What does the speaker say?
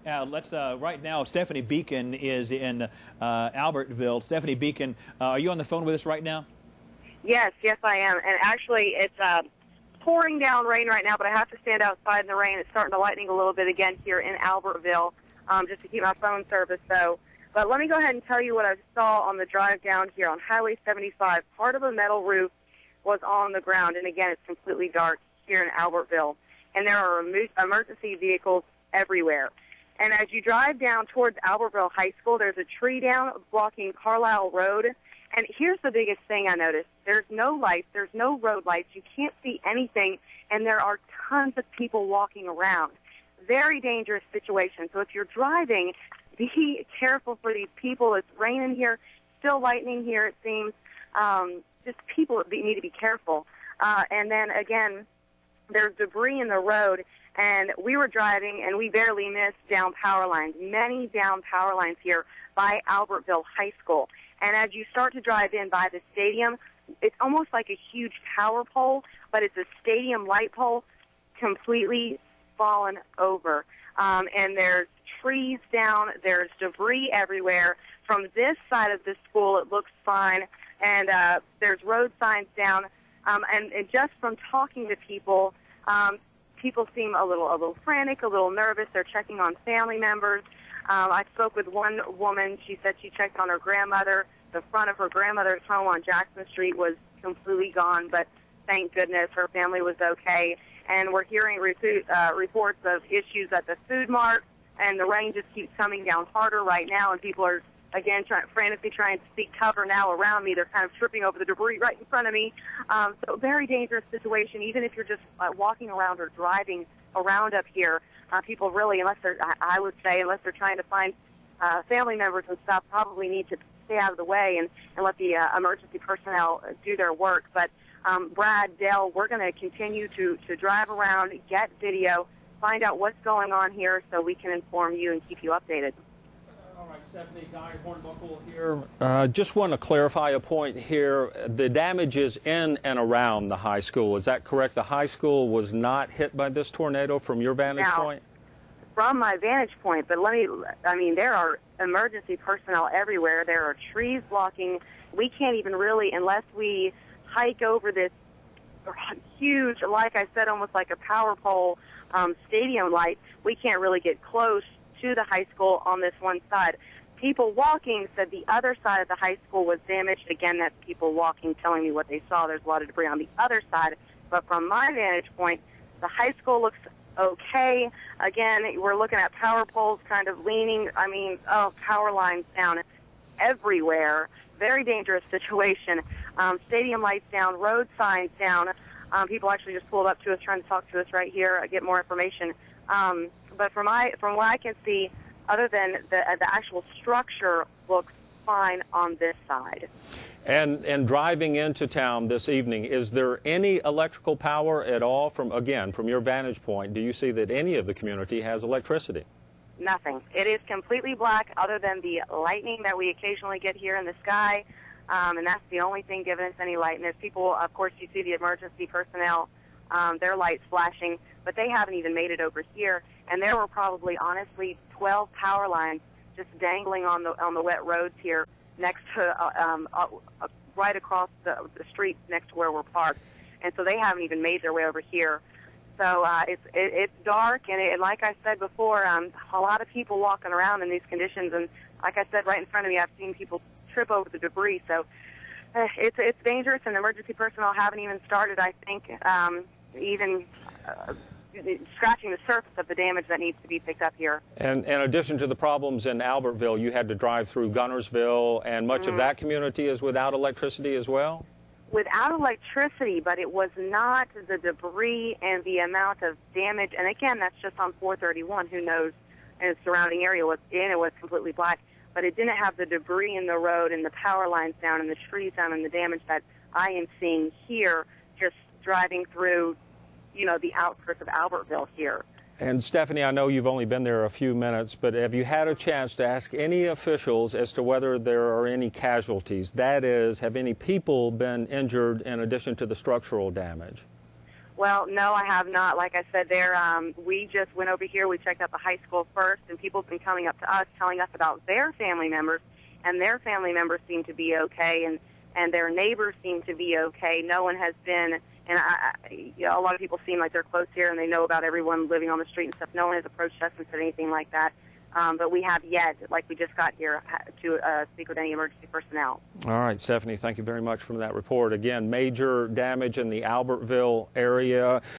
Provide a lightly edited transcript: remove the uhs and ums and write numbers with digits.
Let's right now, Stephanie Beecken is in Albertville. Stephanie Beecken, are you on the phone with us right now? Yes, I am. And actually, it's pouring down rain right now, but I have to stand outside in the rain. It's starting to lightning a little bit again here in Albertville, just to keep my phone service, though. But let me go ahead and tell you what I saw on the drive down here on Highway 75. Part of a metal roof was on the ground, and again, it's completely dark here in Albertville. And there are emergency vehicles everywhere. And as you drive down towards Albertville High School, there's a tree down blocking Carlisle Road. And here's the biggest thing I noticed. There's no lights. There's no road lights. You can't see anything. And there are tons of people walking around. Very dangerous situation. So if you're driving, be careful for these people. It's raining here, still lightning here, it seems. Just people need to be careful. And then, again, there's debris in the road. And we were driving, and we barely missed down power lines, many down power lines here by Albertville High School. And as you start to drive in by the stadium, it's almost like a huge power pole, but it's a stadium light pole completely fallen over. And there's trees down, there's debris everywhere. From this side of the school, it looks fine, and there's road signs down. And just from talking to people, people seem a little frantic, a little nervous. They're checking on family members. I spoke with one woman. She said she checked on her grandmother. The front of her grandmother's home on Jackson Street was completely gone, but thank goodness her family was okay. And we're hearing reports of issues at the food mart, and the rain just keeps coming down harder right now, and people are, again, frantically trying to seek cover now around me. They're kind of tripping over the debris right in front of me. So very dangerous situation, even if you're just walking around or driving around up here. People really, I would say, unless they're trying to find family members and stuff, probably need to stay out of the way and let the emergency personnel do their work. But Brad, Dale, we're going to continue to drive around, get video, find out what's going on here so we can inform you and keep you updated. All right, Stephanie, Guy Hornbuckle here. Just want to clarify a point here. The damage is in and around the high school. Is that correct? The high school was not hit by this tornado from your vantage point? From my vantage point, but there are emergency personnel everywhere. There are trees blocking. We can't even really, unless we hike over this huge, like I said, almost like a power pole stadium light, we can't really get close to the high school on this one side. People walking said the other side of the high school was damaged. Again, that's people walking telling me what they saw. There's a lot of debris on the other side. But from my vantage point, the high school looks okay. Again, we're looking at power poles kind of leaning. Power lines down everywhere. Very dangerous situation. Stadium lights down, road signs down. People actually just pulled up to us trying to talk to us right here, get more information. But from what I can see, other than the actual structure, looks fine on this side. And driving into town this evening, is there any electrical power at all from your vantage point? Do you see that any of the community has electricity? Nothing. It is completely black other than the lightning that we occasionally get here in the sky, and that's the only thing giving us any light. And there's people, of course, you see the emergency personnel, their lights flashing, but they haven't even made it over here. And there were probably, honestly, 12 power lines just dangling on the wet roads here next to, right across the street next to where we're parked. And so they haven't even made their way over here. So it's dark, and like I said before, a lot of people walking around in these conditions. And like I said, right in front of me, I've seen people trip over the debris. So it's dangerous, and emergency personnel haven't even started, I think, even scratching the surface of the damage that needs to be picked up here. And in addition to the problems in Albertville, you had to drive through Gunnersville, and much of that community is without electricity as well? Without electricity, but it was not the debris and the amount of damage. And again, that's just on 431. Who knows? And the surrounding area was completely black. But it didn't have the debris in the road and the power lines down and the trees down and the damage that I am seeing here just driving through, the outskirts of Albertville here. And Stephanie, I know you've only been there a few minutes, but have you had a chance to ask any officials as to whether there are any casualties? That is, have any people been injured in addition to the structural damage? Well, no, I have not. Like I said, we just went over here. We checked out the high school first, and people have been coming up to us, telling us about their family members, and their family members seem to be okay, and their neighbors seem to be okay. No one has been, and a lot of people seem like they're close here, and they know about everyone living on the street and stuff. No one has approached us and said anything like that. But we have yet, like we just got here, to speak with any emergency personnel. All right, Stephanie, thank you very much for that report. Again, major damage in the Albertville area.